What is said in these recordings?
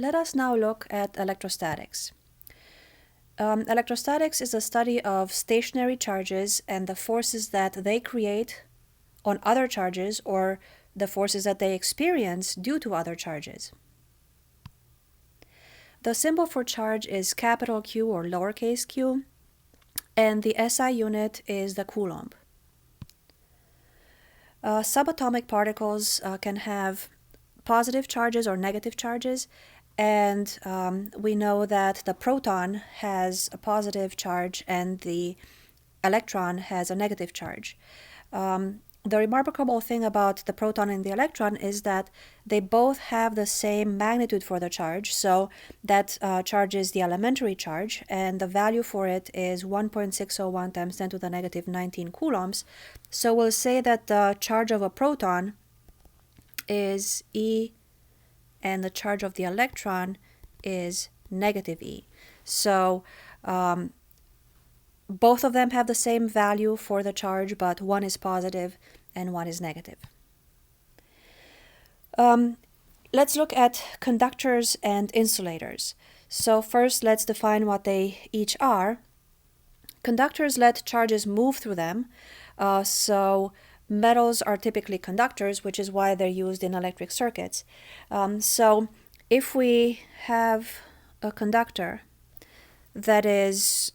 Let us now look at electrostatics. Electrostatics is a study of stationary charges and the forces that they create on other charges or the forces that they experience due to other charges. The symbol for charge is capital Q or lowercase q, and the SI unit is the coulomb. Subatomic particles can have positive charges or negative charges, and we know that the proton has a positive charge and the electron has a negative charge. The remarkable thing about the proton and the electron is that they both have the same magnitude for the charge, so that charge is the elementary charge, and the value for it is 1.601 times 10 to the negative 19 coulombs. So we'll say that the charge of a proton is E and the charge of the electron is negative E. So both of them have the same value for the charge, but one is positive and one is negative. Let's look at conductors and insulators. So first, let's define what they each are. Conductors let charges move through them. So metals are typically conductors, which is why they're used in electric circuits. So if we have a conductor that is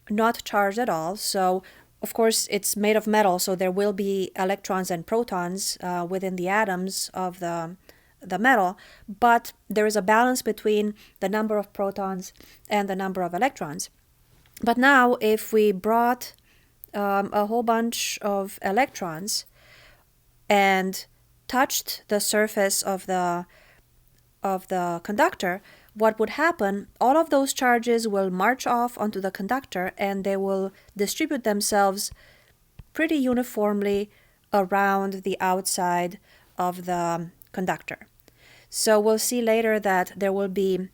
not charged at all, so of course it's made of metal, so there will be electrons and protons within the atoms of the metal, but there is a balance between the number of protons and the number of electrons. But now if we brought a whole bunch of electrons and touched the surface of the conductor, what would happen, all of those charges will march off onto the conductor and they will distribute themselves pretty uniformly around the outside of the conductor. So we'll see later that there will be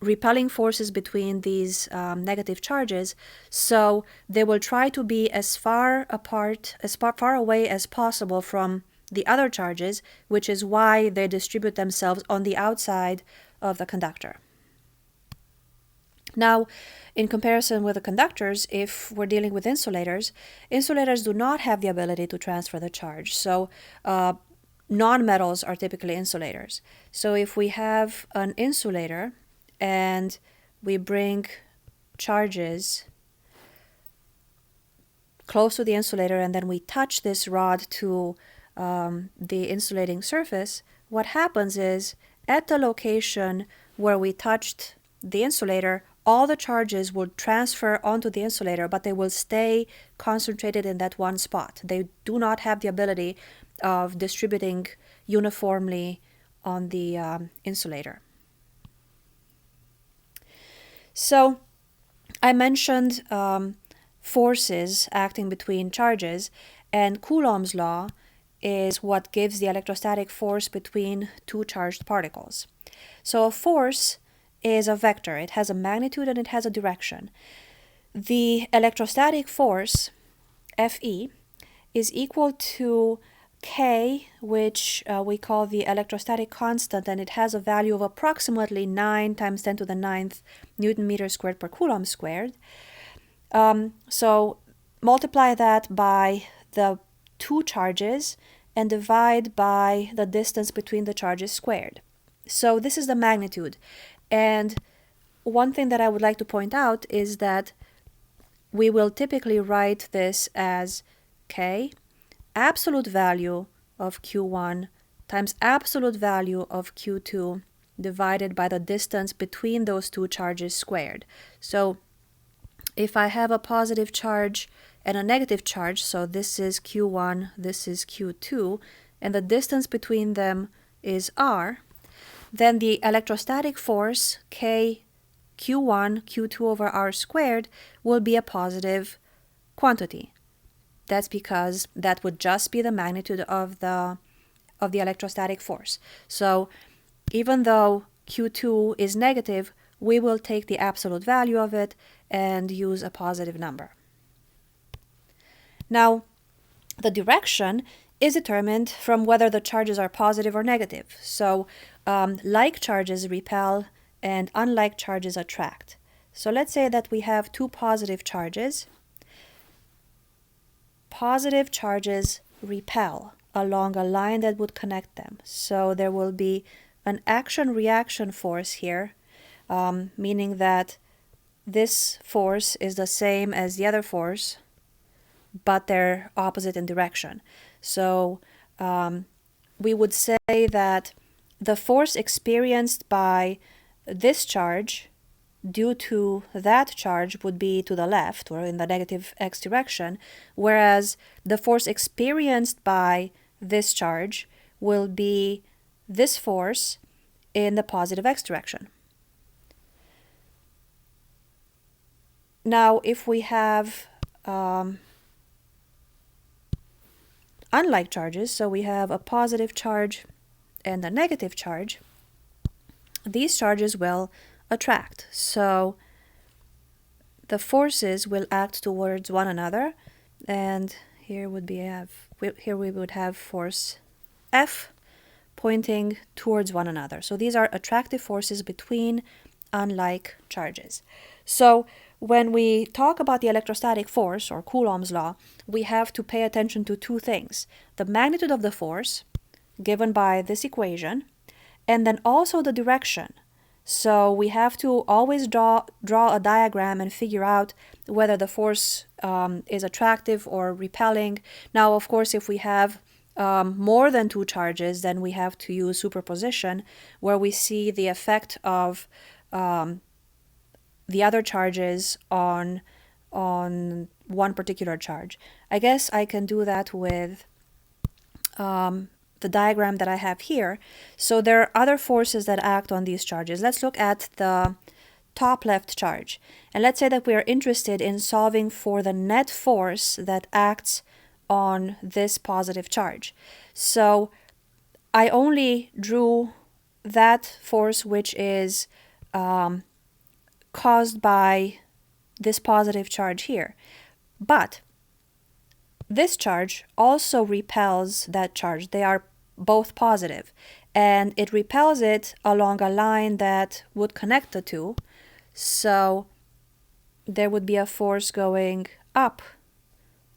repelling forces between these negative charges, so they will try to be as far apart, as far away as possible from the other charges, which is why they distribute themselves on the outside of the conductor. Now, in comparison with the conductors, if we're dealing with insulators, insulators do not have the ability to transfer the charge. So non-metals are typically insulators. So if we have an insulator and we bring charges close to the insulator and then we touch this rod to the insulating surface, what happens is at the location where we touched the insulator, all the charges will transfer onto the insulator, but they will stay concentrated in that one spot. They do not have the ability of distributing uniformly on the insulator. So I mentioned forces acting between charges, and Coulomb's law is what gives the electrostatic force between two charged particles. So a force is a vector. It has a magnitude and it has a direction. The electrostatic force, Fe, is equal to K, which we call the electrostatic constant, and it has a value of approximately 9 times 10 to the 9th Newton meter squared per Coulomb squared. So multiply that by the two charges and divide by the distance between the charges squared. So this is the magnitude. And one thing that I would like to point out is that we will typically write this as K, absolute value of Q1 times absolute value of Q2 divided by the distance between those two charges squared. So if I have a positive charge and a negative charge, so this is Q1, this is Q2, and the distance between them is R, then the electrostatic force, K Q1, Q2 over R squared, will be a positive quantity. That's because that would just be the magnitude of the electrostatic force. So even though Q2 is negative, we will take the absolute value of it and use a positive number. Now, the direction is determined from whether the charges are positive or negative. So like charges repel and unlike charges attract. So let's say that we have two positive charges. Positive charges repel along a line that would connect them. So there will be an action-reaction force here, meaning that this force is the same as the other force, but they're opposite in direction. So we would say that the force experienced by this charge due to that charge would be to the left or in the negative x direction, whereas the force experienced by this charge will be this force in the positive x direction. Now, if we have unlike charges, so we have a positive charge and a negative charge, these charges will attract. So the forces will act towards one another, and here we would have force F pointing towards one another. So these are attractive forces between unlike charges. So when we talk about the electrostatic force, or Coulomb's law, we have to pay attention to two things: the magnitude of the force, given by this equation, and then also the direction. So we have to always draw a diagram and figure out whether the force is attractive or repelling. Now, of course, if we have more than two charges, then we have to use superposition, where we see the effect of the other charges on one particular charge. I guess I can do that with the diagram that I have here. So there are other forces that act on these charges. Let's look at the top left charge. And let's say that we are interested in solving for the net force that acts on this positive charge. So I only drew that force which is caused by this positive charge here. But this charge also repels that charge. They are both positive, and it repels it along a line that would connect the two. So there would be a force going up.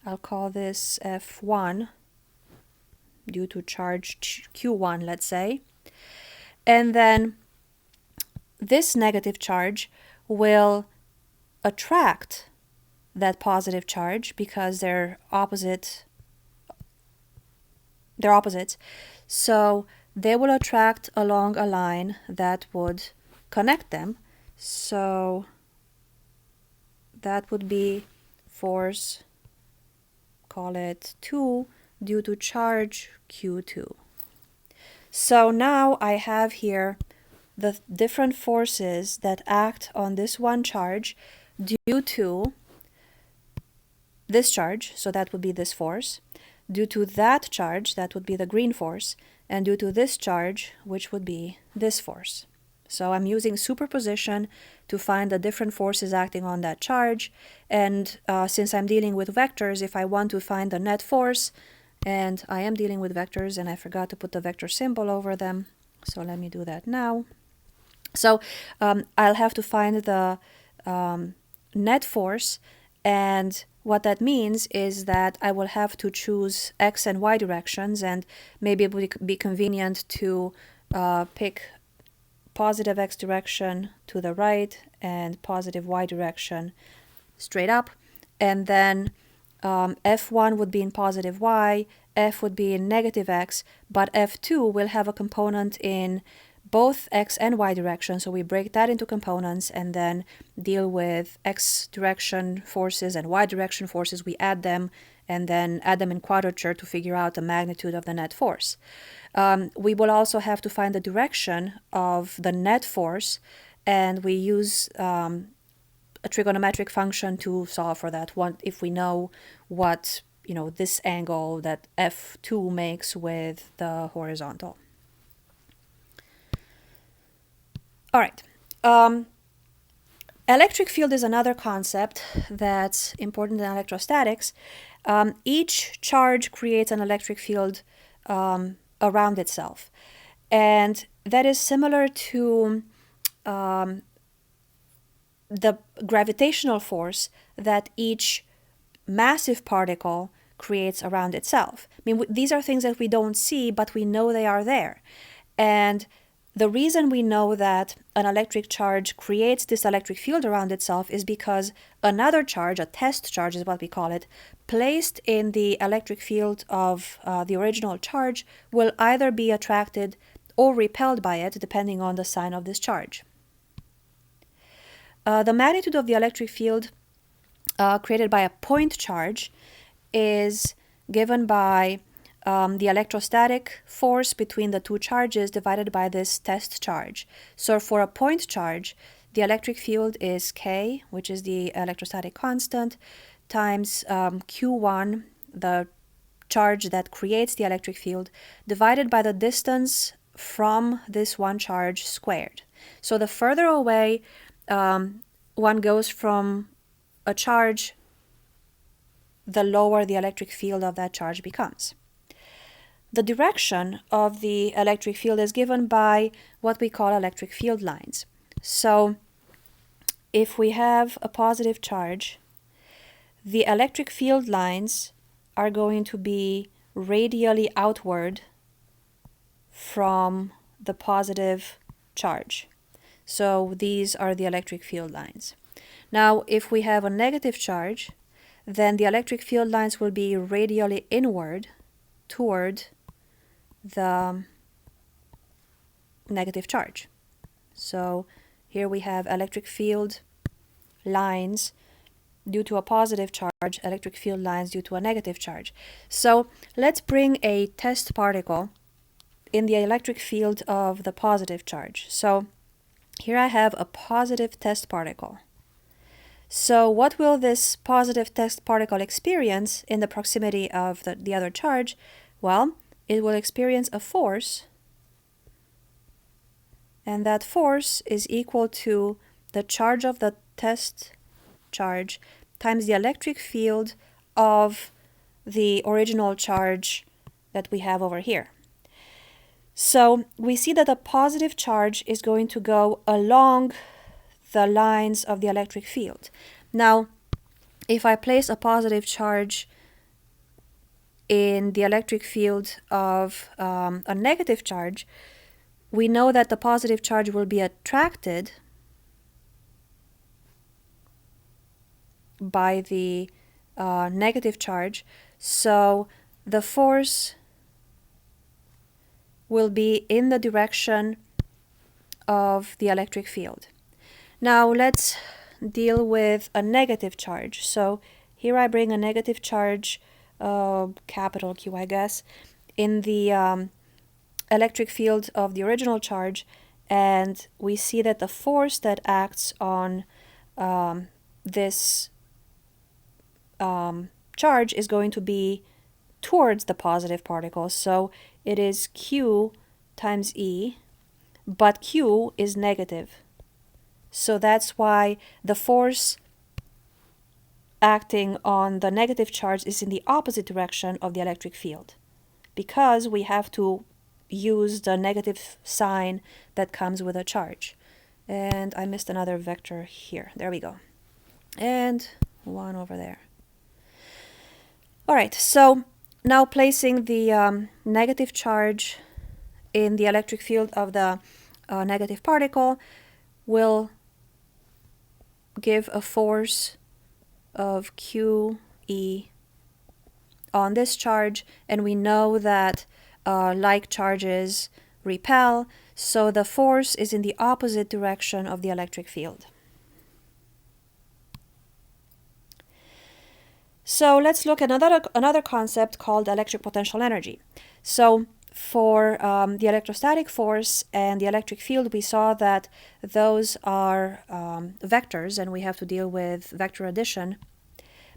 I'll call this F1 due to charge Q1, let's say. And then this negative charge will attract that positive charge because they're opposites. So they will attract along a line that would connect them. So that would be force, call it 2, due to charge Q2. So now I have here the different forces that act on this one charge due to this charge, so that would be this force, due to that charge, that would be the green force, and due to this charge, which would be this force. So I'm using superposition to find the different forces acting on that charge, and since I'm dealing with vectors, if I want to find the net force, and I am dealing with vectors and I forgot to put the vector symbol over them, so let me do that now. So I'll have to find the net force, and what that means is that I will have to choose x and y directions, and maybe it would be convenient to pick positive x direction to the right and positive y direction straight up, and then F1 would be in positive y, F would be in negative x, but F2 will have a component in both x and y direction, so we break that into components and then deal with x direction forces and y direction forces. We add them and then add them in quadrature to figure out the magnitude of the net force. We will also have to find the direction of the net force, and we use a trigonometric function to solve for that one if we know what this angle that F2 makes with the horizontal. All right. Electric field is another concept that's important in electrostatics. Each charge creates an electric field around itself. And that is similar to the gravitational force that each massive particle creates around itself. I mean, these are things that we don't see, but we know they are there. And the reason we know that an electric charge creates this electric field around itself is because another charge, a test charge is what we call it, placed in the electric field of the original charge will either be attracted or repelled by it, depending on the sign of this charge. The magnitude of the electric field created by a point charge is given by the electrostatic force between the two charges divided by this test charge. So for a point charge, the electric field is K, which is the electrostatic constant, times Q1, the charge that creates the electric field, divided by the distance from this one charge squared. So the further away one goes from a charge, the lower the electric field of that charge becomes. The direction of the electric field is given by what we call electric field lines. So if we have a positive charge, the electric field lines are going to be radially outward from the positive charge. So these are the electric field lines. Now, if we have a negative charge, then the electric field lines will be radially inward toward the negative charge. So here we have electric field lines due to a positive charge, electric field lines due to a negative charge. So let's bring a test particle in the electric field of the positive charge. So here I have a positive test particle. So what will this positive test particle experience in the proximity of the other charge? Well, it will experience a force, and that force is equal to the charge of the test charge times the electric field of the original charge that we have over here. So we see that a positive charge is going to go along the lines of the electric field. Now, if I place a positive charge in the electric field of a negative charge, we know that the positive charge will be attracted by the negative charge. So the force will be in the direction of the electric field. Now let's deal with a negative charge. So here I bring a negative charge, capital Q I guess, in the electric field of the original charge, and we see that the force that acts on this charge is going to be towards the positive particle. So it is Q times E, but Q is negative. So that's why the force acting on the negative charge is in the opposite direction of the electric field, because we have to use the negative sign that comes with a charge. And I missed another vector here. There we go. And one over there. All right, so now placing the negative charge in the electric field of the negative particle will give a force of QE on this charge, and we know that like charges repel, so the force is in the opposite direction of the electric field. So let's look at another concept called electric potential energy. So for the electrostatic force and the electric field, we saw that those are vectors, and we have to deal with vector addition.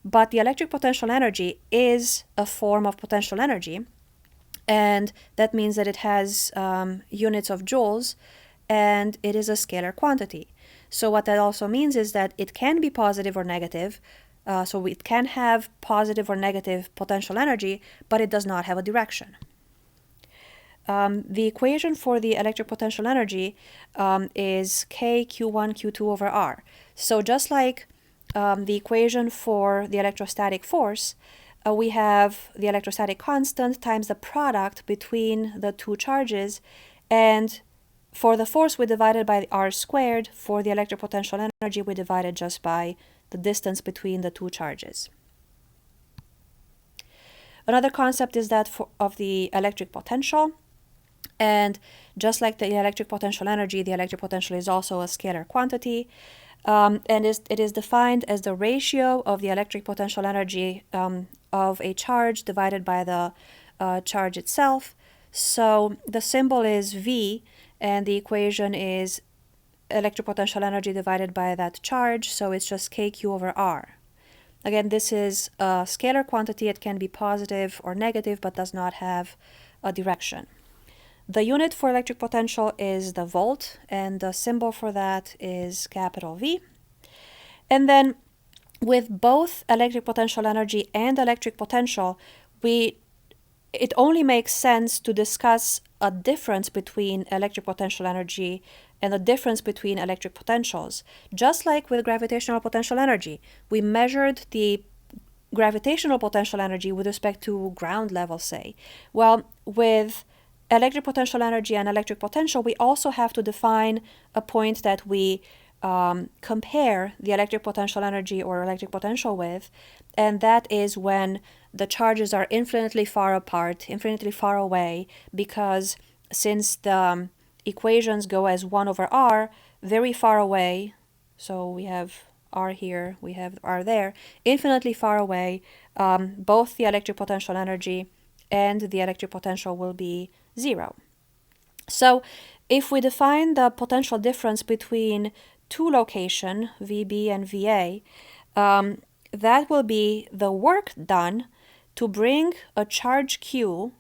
But the electric potential energy is a form of potential energy, and that means that it has units of joules, and it is a scalar quantity. So what that also means is that it can be positive or negative. So it can have positive or negative potential energy, but it does not have a direction. the equation for the electric potential energy is K Q1 Q2 over R. So just like the equation for the electrostatic force, we have the electrostatic constant times the product between the two charges, and for the force we divided by R squared. For the electric potential energy we divided just by the distance between the two charges. Another concept is that of the electric potential. And just like the electric potential energy, the electric potential is also a scalar quantity. And it is defined as the ratio of the electric potential energy of a charge divided by the charge itself. So the symbol is V, and the equation is electric potential energy divided by that charge, so it's just kq over r. Again, this is a scalar quantity. It can be positive or negative, but does not have a direction. The unit for electric potential is the volt, and the symbol for that is capital V. And then with both electric potential energy and electric potential, it only makes sense to discuss a difference between electric potential energy and the difference between electric potentials. Just like with gravitational potential energy, we measured the gravitational potential energy with respect to ground level, say. Well, with electric potential energy and electric potential, we also have to define a point that we compare the electric potential energy or electric potential with, and that is when the charges are infinitely far apart, infinitely far away, because since the equations go as 1 over r, very far away, so we have r here, we have r there, infinitely far away, both the electric potential energy and the electric potential will be 0. So if we define the potential difference between two locations, VB and VA, that will be the work done to bring a charge Q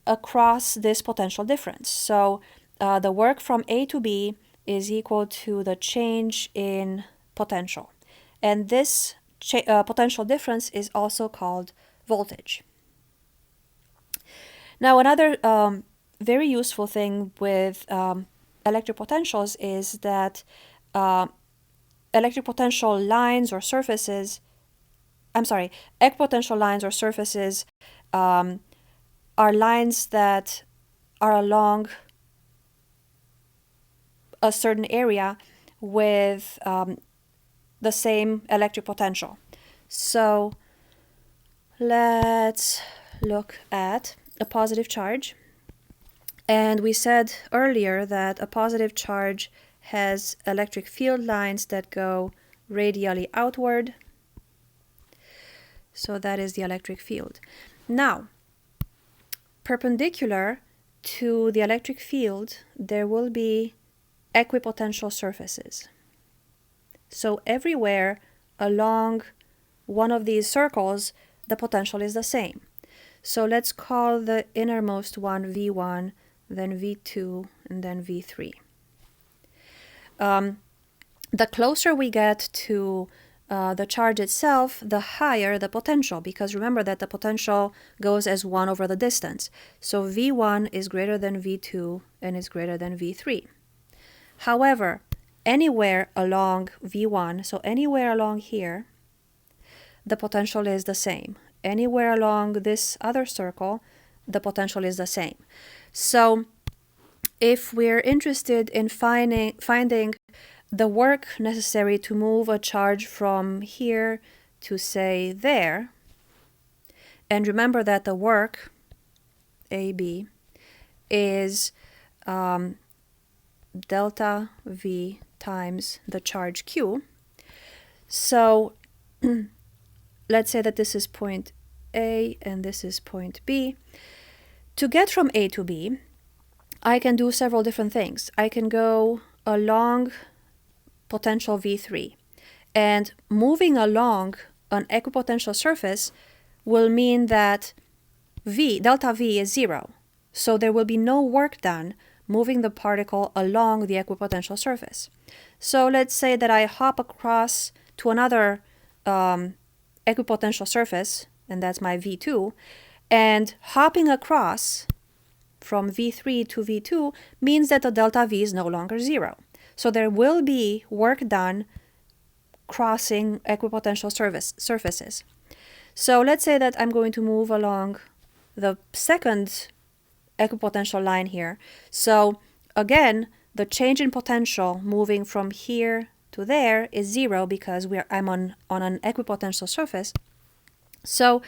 across this potential difference. So the work from A to B is equal to the change in potential. And this potential difference is also called voltage. Now, another very useful thing with electric potentials is that equipotential lines or surfaces are lines that are along a certain area with the same electric potential. So let's look at a positive charge. And we said earlier that a positive charge has electric field lines that go radially outward. So that is the electric field. Now, perpendicular to the electric field, there will be equipotential surfaces. So everywhere along one of these circles, the potential is the same. So let's call the innermost one V1, then V2, and then V3. The closer we get to the charge itself, the higher the potential, because remember that the potential goes as 1 over the distance. So V1 is greater than V2 and is greater than V3. However, anywhere along V1, so anywhere along here, the potential is the same. Anywhere along this other circle, the potential is the same. So if we're interested in finding the work necessary to move a charge from here to, say, there, and remember that the work, AB, is delta V times the charge Q. So let's say that this is point A and this is point B. To get from A to B, I can do several different things. I can go along potential V3, and moving along an equipotential surface will mean that delta V is 0. So there will be no work done moving the particle along the equipotential surface. So let's say that I hop across to another equipotential surface, and that's my V2, and hopping across from V3 to V2 means that the delta V is no longer 0. So there will be work done crossing equipotential surfaces. So let's say that I'm going to move along the second equipotential line here. So again, the change in potential moving from here to there is 0 because I'm on an equipotential surface. So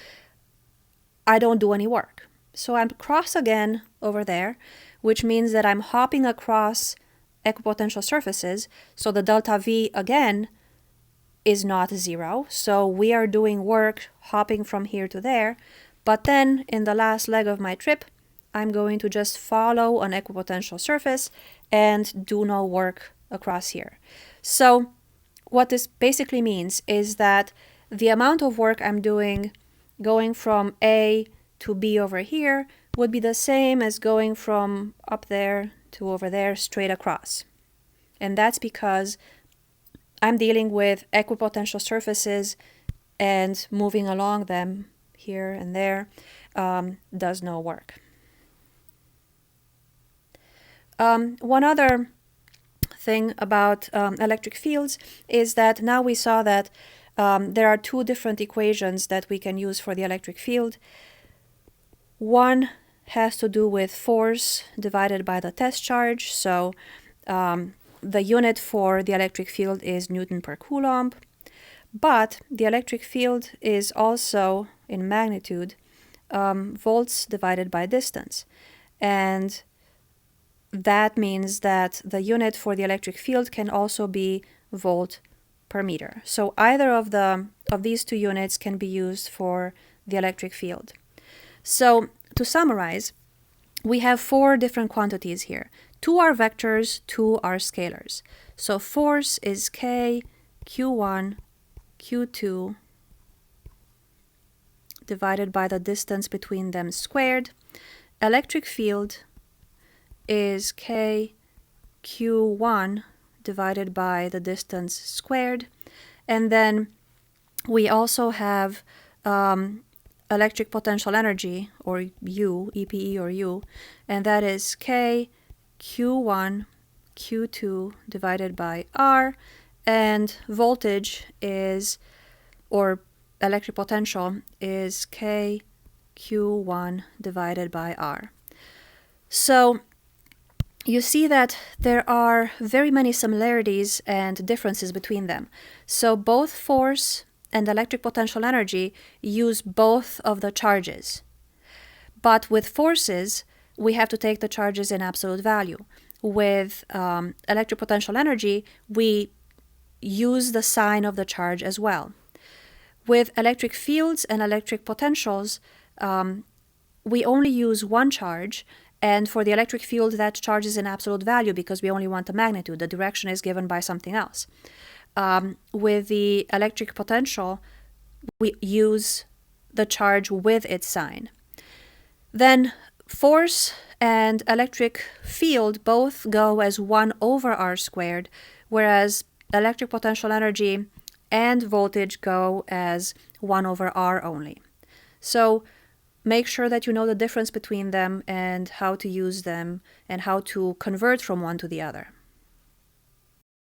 I don't do any work. So I'm cross again over there, which means that I'm hopping across equipotential surfaces. So the delta V again is not 0. So we are doing work hopping from here to there. But then in the last leg of my trip, I'm going to just follow an equipotential surface and do no work across here. So what this basically means is that the amount of work I'm doing going from A to B over here would be the same as going from up there to over there straight across. And that's because I'm dealing with equipotential surfaces, and moving along them here and there does no work. One other thing about electric fields is that now we saw that there are two different equations that we can use for the electric field. One has to do with force divided by the test charge. So the unit for the electric field is Newton per Coulomb. But the electric field is also, in magnitude, volts divided by distance. And that means that the unit for the electric field can also be volt per meter. So either of these two units can be used for the electric field. So to summarize, we have four different quantities here. Two are vectors, two are scalars. So force is K, Q1, Q2 divided by the distance between them squared. Electric field is K, Q1 divided by the distance squared. And then we also have electric potential energy, or U, EPE or U, and that is K, Q1, Q2 divided by R, and voltage is, or electric potential is K, Q1 divided by R. So you see that there are very many similarities and differences between them. So both force and electric potential energy use both of the charges. But with forces, we have to take the charges in absolute value. With electric potential energy, we use the sign of the charge as well. With electric fields and electric potentials, we only use one charge, and for the electric field, that charge is in absolute value because we only want the magnitude. The direction is given by something else. With the electric potential, we use the charge with its sign. Then force and electric field both go as 1 over r squared, whereas electric potential energy and voltage go as 1 over r only. So make sure that you know the difference between them and how to use them and how to convert from one to the other.